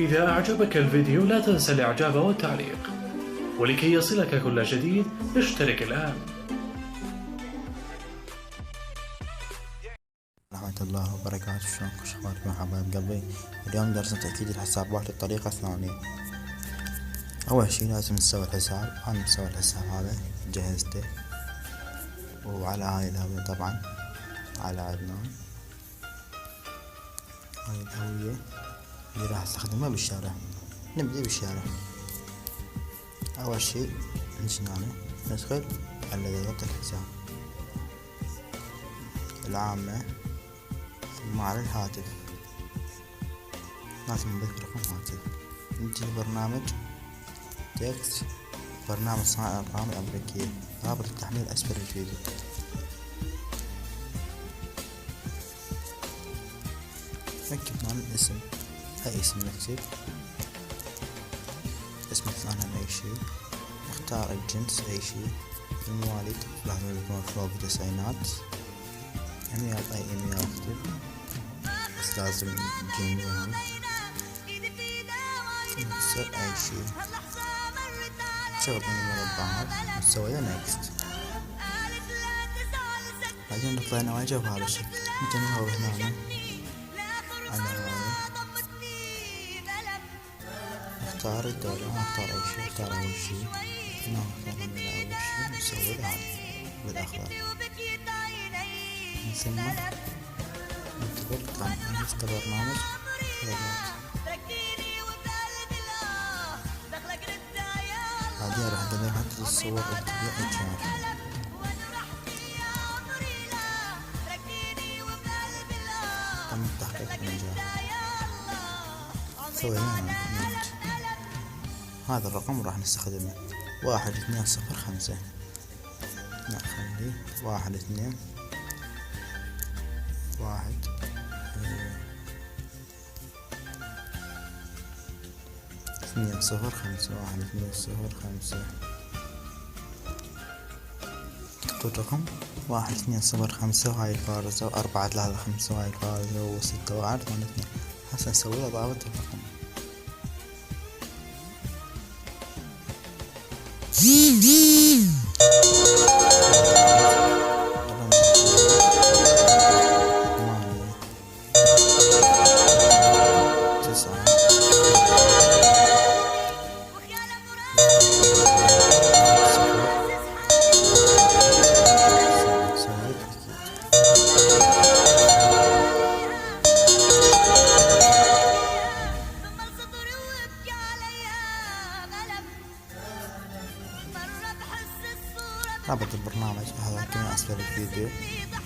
إذا أعجبك الفيديو لا تنسى الإعجاب والتعليق، ولكي يصلك كل جديد اشترك الآن. ورحمة الله وبركاته. شلونكم اخباركم يا حبايب قلبي؟ اليوم درسنا تأكيد الحسابات للطريقة الثانية. أول شي لازم نسوي الحساب. أنا مسوي الحساب هذا جهزته، وعلى هاي الهوية طبعا على عدنان. هاي الهوية اللي راح استخدمها بالشارع. نبدأ بالشارع. أول شي نجي هنا ندخل على ضبط الحساب العامة، ثم على الهاتف لازم نذكر رقم هاتف. نجي لبرنامج تكست، برنامج صناعة الأرقام الأمريكية، رابط التحميل أسفل الفيديو. نكتب هنا الاسم، أي اسم نكتب، اسم الثاني أي شي، نختار الجنس أي شي، المواليد لازم يكون فوق التسعينات، إيميل أي إيميل أكتب، بس لازم جيميل، نكسر أي شي، شغل من المربعات، نسوي له نيكست. بعدين نطلع هنا واجهة بهذا الشكل. نجي نهوي هنا على هاي، نختار الدولة، نختار أي شي، نختار أول شي، نختار من أول شي، نسوي له هذا بالأخضر. ثم ننتظر كان نفتح برنامج خدمات. بعدين راح نقدر نحدد الصور والتطبيق الجار. تم تحقيق النجاح. سوينا نيت. هذا الرقم راح نستخدمه 1205. نخليه 12 1 205 1205. تكتب رقم 1205 وهاي الفارزة، و4 3 5 وهاي الفارزة، و6 1 8 2. هسه نسوي له ضابط الرقم. رابط البرنامج هذا كلمة أسفل الفيديو،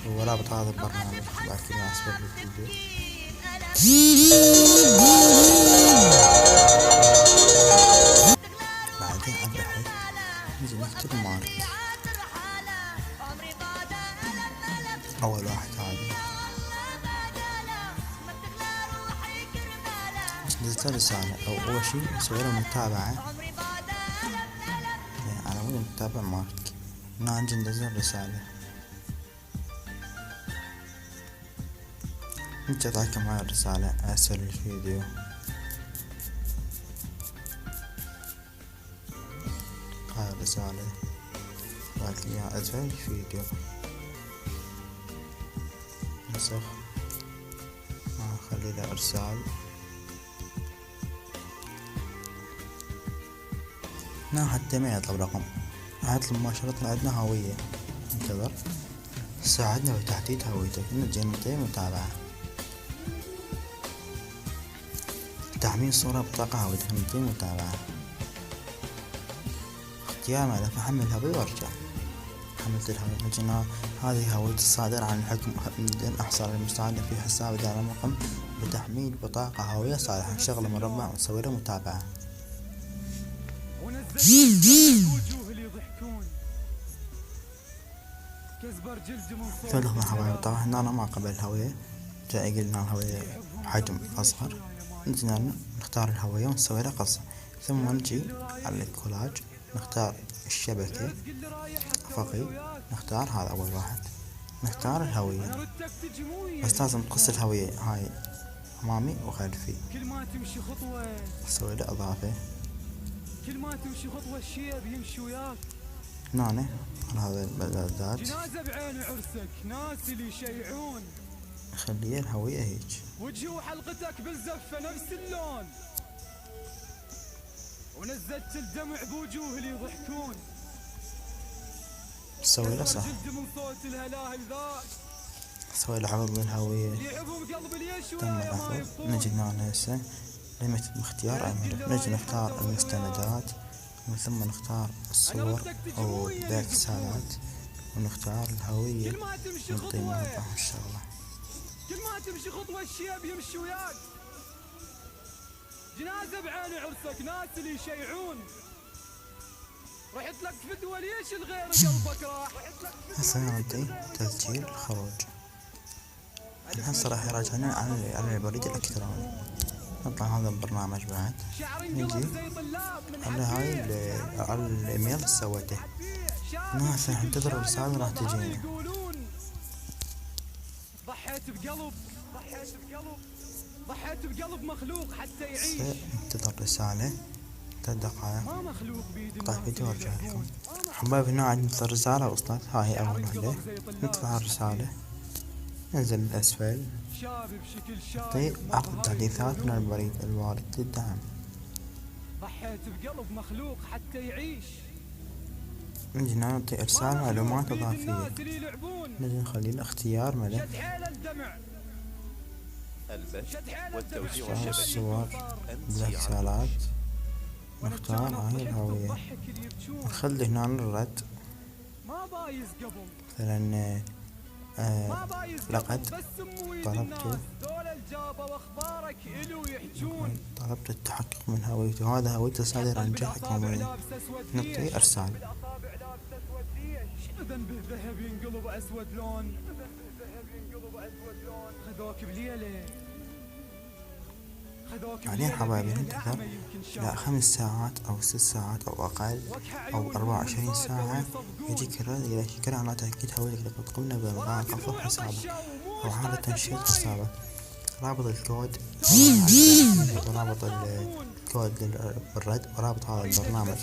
ورابط هذا البرنامج بعد كلمة أسفل الفيديو. بعدين على البحث نجي نكتب مارك، أول واحد هذا. نزل رسالة أو أول شي نسوي له متابعة، على مود متابع مارك. نجي ننزل رسالة، نجي أتحكم هاي الرسالة أسفل الفيديو. هاي الرسالة بعد لي أسفل الفيديو. نسخ، أخلي له إرسال. هنا حتى ما يطلب رقم، يطلب مباشرة عندنا هوية. انتظر، ساعدنا بتحديد هويتك. نجي ننتهي متابعة، تحميل صورة بطاقة هويتك. ننتهي متابعة، اختيار ملف، أحمل هوية وارجع. حملت الهوية. نجينا هذه هوية الصادر عن الحكم من أحصل المساعدة في حساب إدارة الرقم بتحميل بطاقة هوية صالحة. نشغل مربع ونسوي له متابعة. ثلاث حبايب. طبعا هنا أنا ما قبل الهوية، جاي قلنا الهوية حجم أصغر. نجي نختار الهوية ونسوي لها قص، ثم نجي على الكولاج نختار الشبكة أفقي، نختار هذا أول واحد، نختار الهوية. بس لازم تقص الهوية هاي أمامي وخلفي. كل ما تمشي خطوة أسوي له إضافة. كل ما تمشي خطوة الشيب يمشي وياك. هنا على هذا البلدات جنازة بعين عرسك ناس اللي يشيعون. خليه الهوية هيج. وجهي وحلقتك بالزفة نفس اللون. ونزلت الدمع بوجوه اللي يضحكون. سوي له صح. جلد من صوت الهلاهل ذاك. سوي له عرض للهوية. اللي يعبهم قلب ليش تم ويا ما العرض. يفطون. نجي هنا هسه لما اختيار أمر. نجي نختار المستندات ومن ثم نختار الصور أو باقي الرسالات ونختار الهوية كل ما تمشي ونعطي خطوة موضح إن شاء الله. كل ما تمشي خطوة الشيب يمشي وياك. جنازة بعين عرسك ناس اللي يشيعون. رحت لك فدوة ليش الغير قلبك راح. هسه نعطي تسجيل خروج. هسه راح يراجعنا على البريد الإلكتروني. نطلع هذا البرنامج بعد. نجي على هاي على الإيميل اللي سويته. هنا هسه ننتظر الرسالة راح تجينا. ضحيت بقلب ضحيت بقلب مخلوق حتى يعيش. ننتظر رسالة 3 دقائق. ما مخلوق بيد قطع فيديو وارجع لكم. حبايبي هنا عندنا الرسالة وصلت. هاي أول وحدة. ندفع الرسالة. ننزل من الأسفل. نعطي عقد تحديثات من البريد الوارد للدعم. ضحيت بقلب مخلوق حتى يعيش. نجي هنا نعطي إرسال معلومات إضافية. نجي نخلي الاختيار ملف. البث والتوزيع نختار الشبكي. الصور بالرسالات. نختار هاي الهوية. نخلي هنا الرد. ما بايز قبل مثلا لقد طلبت التحقق من هويته. هذا هويته صادر عن جهة حكومية. نعطي إرسال. إذن به ذهب ينقلب أسود لون. خذوك بليلة. بعدين حبايبي ننتظر إلى 5 ساعات أو 6 ساعات أو أقل أو 24 ساعة يجيك الرد على تأكيد هويتك. لقد قمنا بإلغاء قفل حسابك أو إعادة تنشيط حسابك. رابط الكود ورابط الكود للرد ورابط هذا البرنامج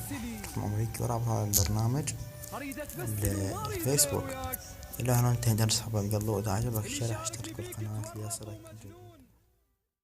رقم أمريكي ورابط هذا البرنامج الفيسبوك. إلى هنا انتهى درس حبايب قلبي. وإذا عجبك الشرح اشترك بالقناة ليصلك الجديد.